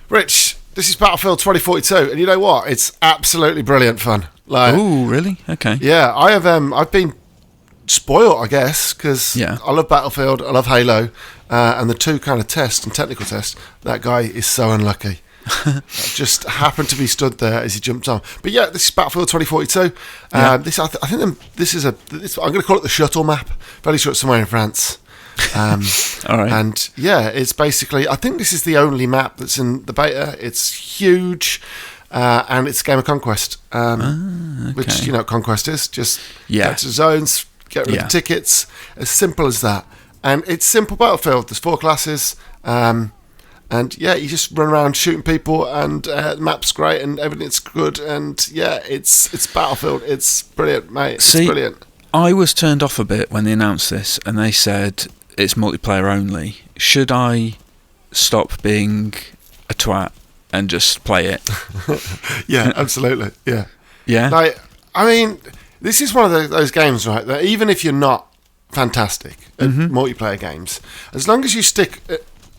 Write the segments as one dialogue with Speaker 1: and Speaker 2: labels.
Speaker 1: Rich, this is Battlefield 2042, and you know what? It's absolutely brilliant fun. Like,
Speaker 2: oh, really? Okay.
Speaker 1: yeah, I have. I've been spoiled, I guess, because
Speaker 2: Yeah.
Speaker 1: I love Battlefield, I love Halo, and the two kind of tests and technical tests. That guy is so unlucky. Just happened to be stood there as he jumped on. But yeah, this is Battlefield 2042.
Speaker 2: Yeah.
Speaker 1: I think this is I'm going to call it the shuttle map. Fairly sure it's somewhere in France.
Speaker 2: All right.
Speaker 1: And yeah, it's basically, I think this is the only map that's in the beta. It's huge, and it's a game of conquest,
Speaker 2: Okay.
Speaker 1: which you know what conquest is. Just
Speaker 2: Yeah.
Speaker 1: get to zones, get rid of the tickets. As simple as that. And it's simple Battlefield. There's 4 classes, and yeah, you just run around shooting people, and the map's great, and everything's good, and yeah, it's Battlefield. It's brilliant, mate. It's brilliant.
Speaker 2: I was turned off a bit when they announced this, and they said it's multiplayer only. Should I stop being a twat and just play it?
Speaker 1: Yeah, absolutely. Yeah.
Speaker 2: Yeah.
Speaker 1: Like, I mean, this is one of those games, right, that even if you're not fantastic at multiplayer games, as long as you stick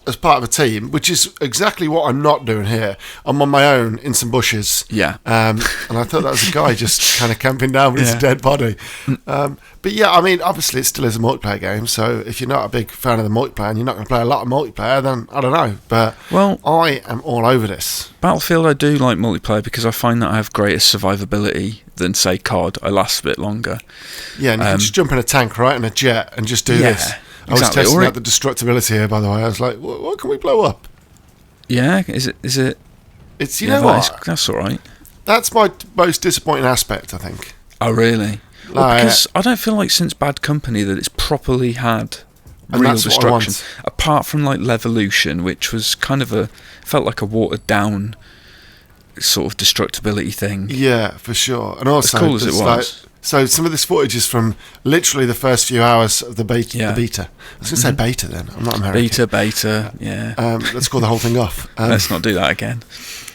Speaker 1: as part of a team, which is exactly what I'm not doing here. I'm on my own in some bushes.
Speaker 2: Yeah.
Speaker 1: And I thought that was a guy just kind of camping down with his dead body. But yeah, I mean, obviously it still is a multiplayer game, so if you're not a big fan of the multiplayer and you're not going to play a lot of multiplayer, then I don't know. But
Speaker 2: Well,
Speaker 1: I am all over this.
Speaker 2: Battlefield, I do like multiplayer because I find that I have greater survivability than, say, COD. I last a bit longer.
Speaker 1: Yeah, and you can just jump in a tank, right, in a jet, and just do this. I was
Speaker 2: Exactly.
Speaker 1: testing out the destructibility here, by the way. I was like, what can we blow up?
Speaker 2: Yeah, is it?
Speaker 1: It's, you know what?
Speaker 2: That's all right.
Speaker 1: That's my most disappointing aspect, I think.
Speaker 2: Oh, really? Well,
Speaker 1: Like,
Speaker 2: because I don't feel like since Bad Company that it's properly had
Speaker 1: And
Speaker 2: real
Speaker 1: that's what I want.
Speaker 2: destruction. Apart from like Levolution, which was kind of felt like a watered down sort of destructibility thing.
Speaker 1: Yeah, for sure. And also,
Speaker 2: As cool as it
Speaker 1: there's,
Speaker 2: was.
Speaker 1: So some of this footage is from literally the first few hours of the beta.
Speaker 2: Yeah.
Speaker 1: I was going to say beta then. I'm not American.
Speaker 2: Beta, yeah.
Speaker 1: Let's call the whole thing off.
Speaker 2: Let's not do that again.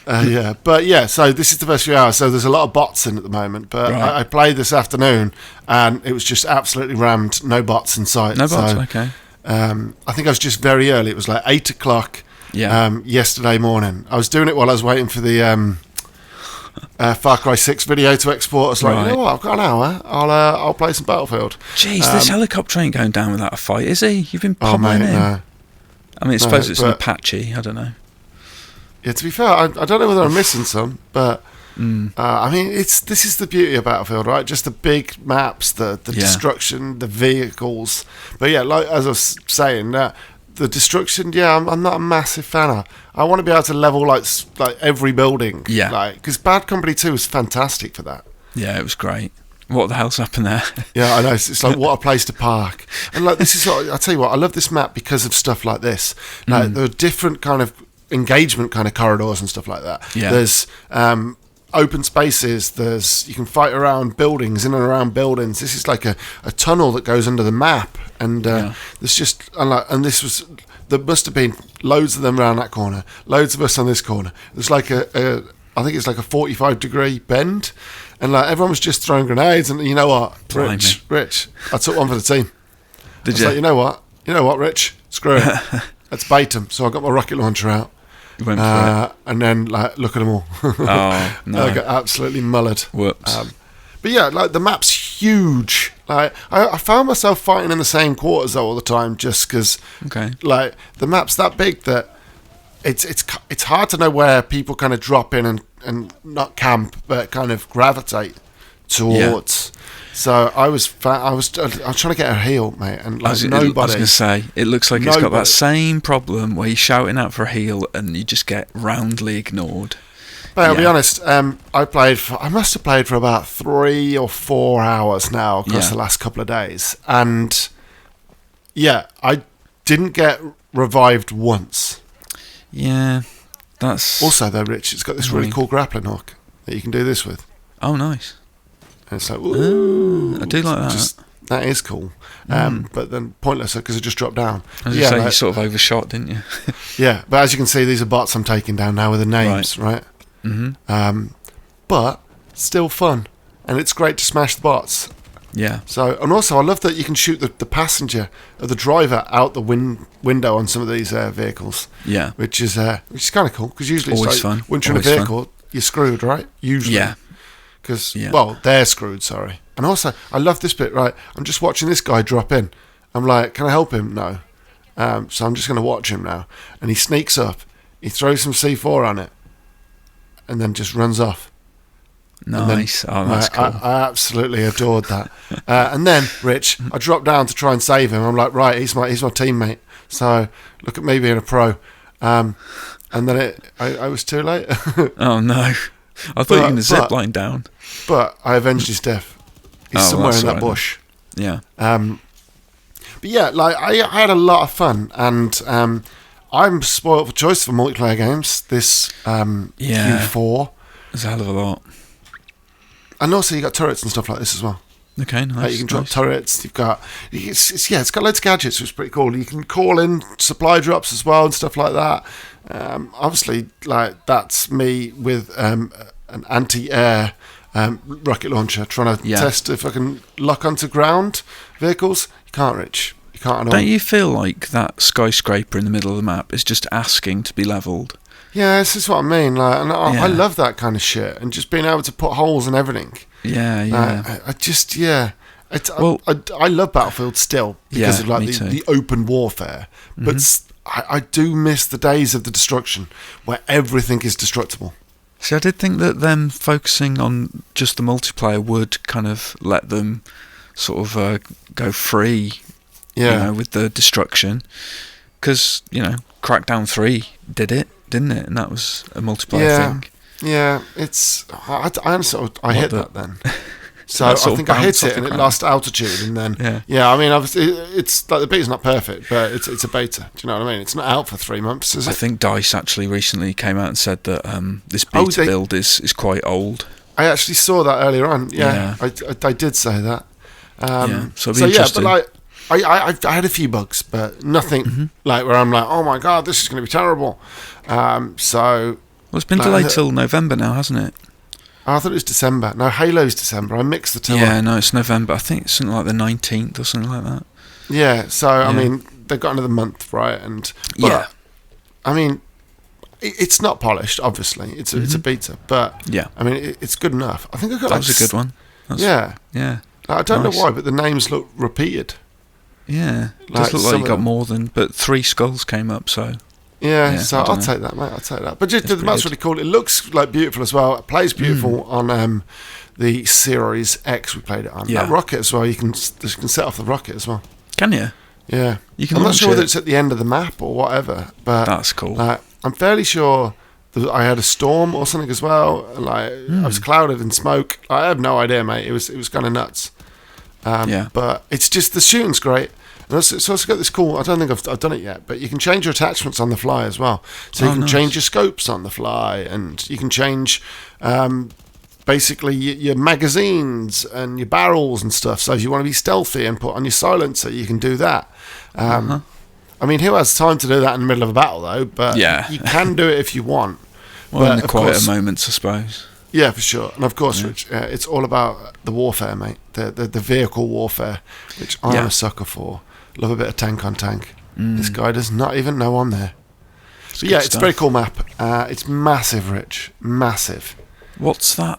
Speaker 1: Yeah, but yeah, so this is the first few hours, so there's a lot of bots in at the moment, but
Speaker 2: Right.
Speaker 1: I played this afternoon, and it was just absolutely rammed, no bots in sight.
Speaker 2: No bots,
Speaker 1: so,
Speaker 2: okay.
Speaker 1: I think I was just very early, it was like 8 o'clock
Speaker 2: Yeah.
Speaker 1: yesterday morning. I was doing it while I was waiting for the Far Cry 6 video to export. I was like,
Speaker 2: Right.
Speaker 1: you know what, I've got an hour, I'll play some Battlefield.
Speaker 2: Jeez, this helicopter ain't going down without a fight, is he? You've been
Speaker 1: Oh
Speaker 2: pummeling
Speaker 1: mate,
Speaker 2: him.
Speaker 1: no.
Speaker 2: I mean, I suppose
Speaker 1: No,
Speaker 2: it's an
Speaker 1: but-
Speaker 2: Apache, I don't know.
Speaker 1: Yeah, to be fair, I don't know whether I'm missing some, but I mean, this is the beauty of Battlefield, right? Just the big maps, the destruction, the vehicles. But yeah, like as I was saying, the destruction, yeah, I'm not a massive fan of. I want to be able to level like every building,
Speaker 2: Yeah.
Speaker 1: like because Bad Company 2 was fantastic for that.
Speaker 2: Yeah, it was great. What the hell's happened there?
Speaker 1: Yeah, I know. It's like what a place to park. And like this is what I tell you what, I love this map because of stuff like this. Like there are different kind of engagement kind of corridors and stuff like that.
Speaker 2: Yeah.
Speaker 1: There's open spaces. You can fight around buildings, in and around buildings. This is like a tunnel that goes under the map, and there's just and this was. There must have been loads of them around that corner, loads of us on this corner. There's like I think it's like a 45-degree bend, and like everyone was just throwing grenades. And you know what,
Speaker 2: Blimey.
Speaker 1: Rich, I took one for the team.
Speaker 2: Did
Speaker 1: I was
Speaker 2: you?
Speaker 1: like, you know what, Rich, screw it, let's bait them. So I got my rocket launcher out,
Speaker 2: You went for
Speaker 1: and then like look at them all.
Speaker 2: it. Oh, no.
Speaker 1: I got absolutely mullered.
Speaker 2: Whoops.
Speaker 1: But yeah, like the map's huge. Like I found myself fighting in the same quarters though all the time, just because
Speaker 2: Okay.
Speaker 1: like the map's that big that it's hard to know where people kind of drop in and not camp, but kind of gravitate towards. So I was trying to get a heal, mate, and like
Speaker 2: I was
Speaker 1: nobody.
Speaker 2: going to say, it looks like it's got
Speaker 1: Nobody.
Speaker 2: that same problem where you're shouting out for a heal and you just get roundly ignored.
Speaker 1: But I'll be
Speaker 2: Yeah.
Speaker 1: honest, I must have played for about 3 or 4 hours now across
Speaker 2: Yeah.
Speaker 1: the last couple of days. And yeah, I didn't get revived once.
Speaker 2: Yeah, that's...
Speaker 1: Also though, Rich, it's got this really cool grappling hook that you can do this with.
Speaker 2: Oh, nice.
Speaker 1: And it's like, ooh,
Speaker 2: I do like that.
Speaker 1: That is cool. But then pointless because it just dropped down.
Speaker 2: As you say, you sort of overshot, didn't you?
Speaker 1: Yeah, but as you can see, these are bots I'm taking down now with the names, right?
Speaker 2: Mm-hmm.
Speaker 1: But still fun, and it's great to smash the bots.
Speaker 2: Yeah.
Speaker 1: So, and also I love that you can shoot the passenger or the driver out the window on some of these vehicles.
Speaker 2: Yeah.
Speaker 1: Which is kind of cool, because usually
Speaker 2: Always
Speaker 1: it's like
Speaker 2: fun.
Speaker 1: once you're in a
Speaker 2: Always
Speaker 1: vehicle, you're screwed, right? Usually.
Speaker 2: Yeah.
Speaker 1: Because,
Speaker 2: Yeah.
Speaker 1: well, they're screwed, sorry. And also, I love this bit, right? I'm just watching this guy drop in. I'm like, can I help him? No. So I'm just going to watch him now. And he sneaks up. He throws some C4 on it. And then just runs off.
Speaker 2: Nice. That's cool.
Speaker 1: I absolutely adored that. And then, Rich, I dropped down to try and save him. I'm like, right, he's my teammate. So look at me being a pro. And then I was too late.
Speaker 2: Oh no! I thought you were going to zip line down.
Speaker 1: But I avenged his death. He's somewhere in that bush.
Speaker 2: Yeah.
Speaker 1: But yeah, like I had a lot of fun, and I'm spoiled for choice for multiplayer games. This Q4.
Speaker 2: There's a hell of a lot.
Speaker 1: And also you got turrets and stuff like this as well.
Speaker 2: Okay, nice.
Speaker 1: You can drop turrets. You've got it's got loads of gadgets, which is pretty cool. You can call in supply drops as well and stuff like that. Obviously, like that's me with an anti-air rocket launcher trying to test if I can lock onto ground vehicles. You can't, Rich. You can't at all.
Speaker 2: Don't you feel like that skyscraper in the middle of the map is just asking to be levelled?
Speaker 1: Yeah, this is what I mean. Like, and I love that kind of shit, and just being able to put holes and everything.
Speaker 2: Yeah.
Speaker 1: I love Battlefield still because of like the open warfare, but I do miss the days of the destruction where everything is destructible.
Speaker 2: See, I did think that them focusing on just the multiplayer would kind of let them sort of go free, with the destruction, because Crackdown 3 did it, didn't it? And that was a multiplayer thing.
Speaker 1: Yeah, it's I hit that then. So I think I hit it and it lost altitude, and then I mean, obviously it's like the beta's not perfect, but it's a beta. Do you know what I mean? It's not out for 3 months, is it?
Speaker 2: I think DICE actually recently came out and said that this beta build is quite old.
Speaker 1: I actually saw that earlier on. Yeah. I did say that.
Speaker 2: So it'll be interesting.
Speaker 1: But like I had a few bugs, but nothing like where I'm like, oh my god, this is going to be terrible.
Speaker 2: It's been delayed till November now, hasn't it?
Speaker 1: I thought it was December. No, Halo's December. I mixed the two up.
Speaker 2: Yeah, no, it's November. I think it's something like the 19th or something like that.
Speaker 1: Yeah, so, I mean, they've got another month, right? I mean, it's not polished, obviously. It's a beta, but, I mean, it's good enough. I think I got
Speaker 2: that was a good one.
Speaker 1: Yeah. I don't know why, but the names look repeated.
Speaker 2: Yeah, it does look like you got more than, but 3 skulls came up, so...
Speaker 1: Yeah, so I'll take that, mate. I'll take that. But just, the map's really cool. It looks like beautiful as well. It plays beautiful on the Series X we played it on. That rocket as well. You can set off the rocket as well.
Speaker 2: Can you?
Speaker 1: Yeah.
Speaker 2: I'm
Speaker 1: not sure whether it's at the end of the map or whatever, but
Speaker 2: that's cool.
Speaker 1: I'm fairly sure that I had a storm or something as well. Like I was clouded in smoke. I have no idea, mate. It was kind of nuts. But it's just the shooting's great. And it's also got this cool, I don't think I've done it yet, but you can change your attachments on the fly as well. So you can change your scopes on the fly, and you can change basically your magazines and your barrels and stuff. So if you want to be stealthy and put on your silencer, you can do that. I mean, who has time to do that in the middle of a battle, though? But you can do it if you want.
Speaker 2: Well, in the quieter moments, I suppose.
Speaker 1: Yeah, for sure. And of course, Rich, it's all about the warfare, mate. The vehicle warfare, which I'm a sucker for. Love a bit of tank on tank. This guy does not even know I'm there. But it's a very cool map. It's massive, Rich. Massive.
Speaker 2: What's that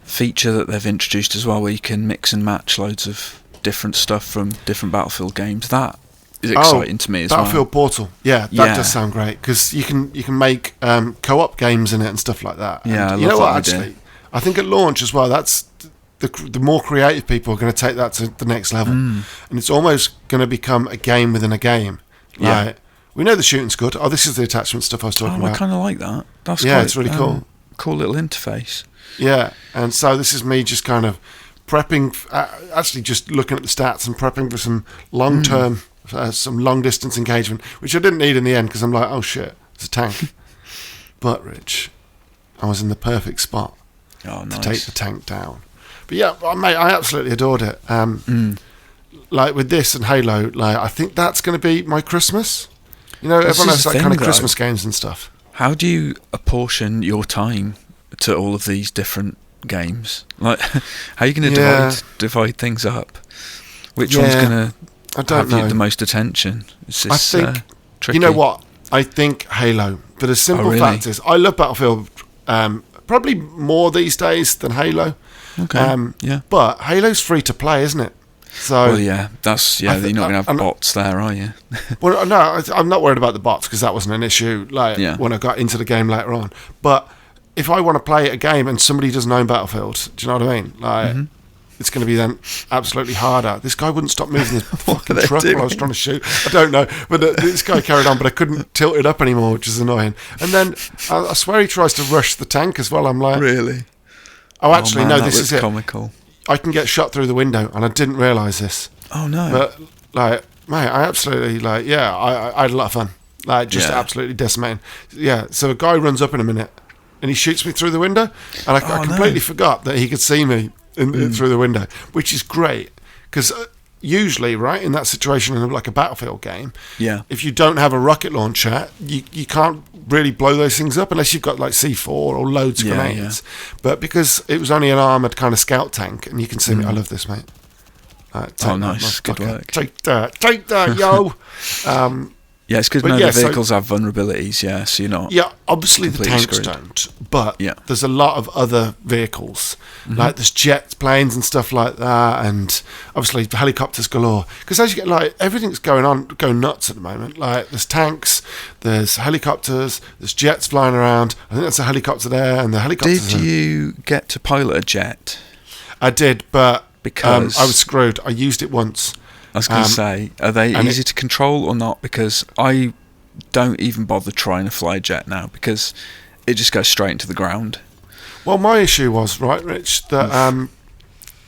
Speaker 2: feature that they've introduced as well, where you can mix and match loads of different stuff from different Battlefield games? That is exciting to me as
Speaker 1: Battlefield Portal. Yeah, that does sound great, because you can make co-op games in it and stuff like that.
Speaker 2: Yeah,
Speaker 1: and you know what? Actually, I think at launch as well, that's the more creative people are going to take that to the next level, and it's almost going to become a game within a game. Like, we know the shooting's good. Oh, this is the attachment stuff I was talking about.
Speaker 2: I kind of like that. That's
Speaker 1: it's really cool.
Speaker 2: Cool little interface.
Speaker 1: Yeah, and so this is me just kind of prepping, actually just looking at the stats and prepping for some long-term, some long-distance engagement, which I didn't need in the end, because I'm like, oh shit, it's a tank. But, Rich, I was in the perfect spot to take the tank down. But yeah, mate, I absolutely adored it. Like with this and Halo, like I think that's going to be my Christmas. You know, everyone has that kind of Christmas games and stuff.
Speaker 2: How do you apportion your time to all of these different games. Like, how are you going to divide things up? Which one's going to have the most attention?
Speaker 1: I think,
Speaker 2: tricky.
Speaker 1: you know what? I think Halo. But the simple fact is, I love Battlefield probably more these days than Halo.
Speaker 2: Okay.
Speaker 1: But Halo's free to play, isn't it? So
Speaker 2: you're not going to have bots there, are you?
Speaker 1: Well, no, I'm not worried about the bots because that wasn't an issue. When I got into the game later on, but if I want to play a game and somebody doesn't own Battlefield, do you know what I mean? It's going to be then absolutely harder. This guy wouldn't stop moving his fucking truck while I was trying to shoot. I don't know, but this guy carried on, but I couldn't tilt it up anymore, which is annoying. And then I swear he tries to rush the tank as well. I'm like,
Speaker 2: really?
Speaker 1: Oh, actually, no, this is
Speaker 2: comical.
Speaker 1: I can get shot through the window, and I didn't realise this.
Speaker 2: Oh no!
Speaker 1: But mate, I absolutely I had a lot of fun. Absolutely decimating. Yeah. So a guy runs up in a minute, and he shoots me through the window, and I completely forgot that he could see me through the window, which is great because usually, right, in that situation in like a Battlefield game, if you don't have a rocket launcher, you can't really blow those things up unless you've got like C4 or loads of grenades. But because it was only an armoured kind of scout tank, and you can see me, I love this, mate.
Speaker 2: Nice, good work.
Speaker 1: Take that, yo.
Speaker 2: Yeah, it's good to know the vehicles have vulnerabilities, so you're not...
Speaker 1: Yeah, obviously the tanks don't, but there's a lot of other vehicles, like there's jet planes and stuff like that, and obviously helicopters galore. Because as you get, everything's going nuts at the moment. Like, there's tanks, there's helicopters, there's jets flying around. I think that's a helicopter there, and the helicopters...
Speaker 2: Did you get to pilot a jet?
Speaker 1: I did, but
Speaker 2: because
Speaker 1: I was screwed. I used it once.
Speaker 2: I was going to say, are they easy to control or not? Because I don't even bother trying to fly a jet now because it just goes straight into the ground.
Speaker 1: Well, my issue was, right, Rich, that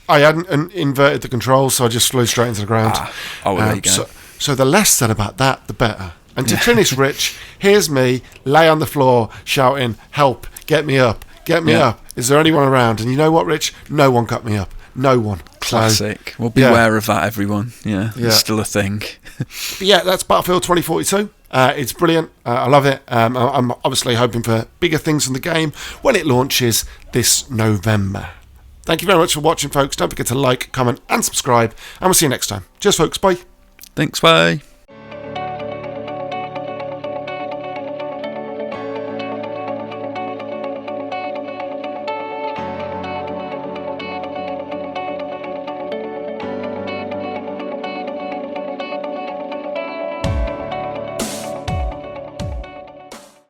Speaker 1: I hadn't inverted the controls, so I just flew straight into the ground.
Speaker 2: There you go.
Speaker 1: So the less said about that, the better. And to finish, Rich, here's me, lay on the floor, shouting, help, get me up, up. Is there anyone around? And you know what, Rich? No one got me up. No one.
Speaker 2: Classic. Well, beware of that, everyone. It's still a thing.
Speaker 1: But that's Battlefield 2042. It's brilliant. I love it. I'm obviously hoping for bigger things from the game when it launches this November. Thank you very much for watching, folks. Don't forget to like, comment, and subscribe. And we'll see you next time. Cheers, folks. Bye.
Speaker 2: Thanks. Bye.